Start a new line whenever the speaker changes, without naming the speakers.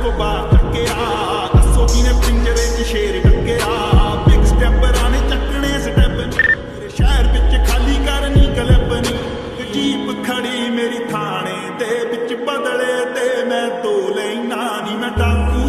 इसको बात टक्या दसो किने पिंजरे च शेर टक्या बिग स्टेपरां ने चकने स्टैप मेरे शहर विच खाली करनी कलपनी जीप खड़ी मेरी थाने ते विच बदले ते मैं दो लेना नी मैं डाकू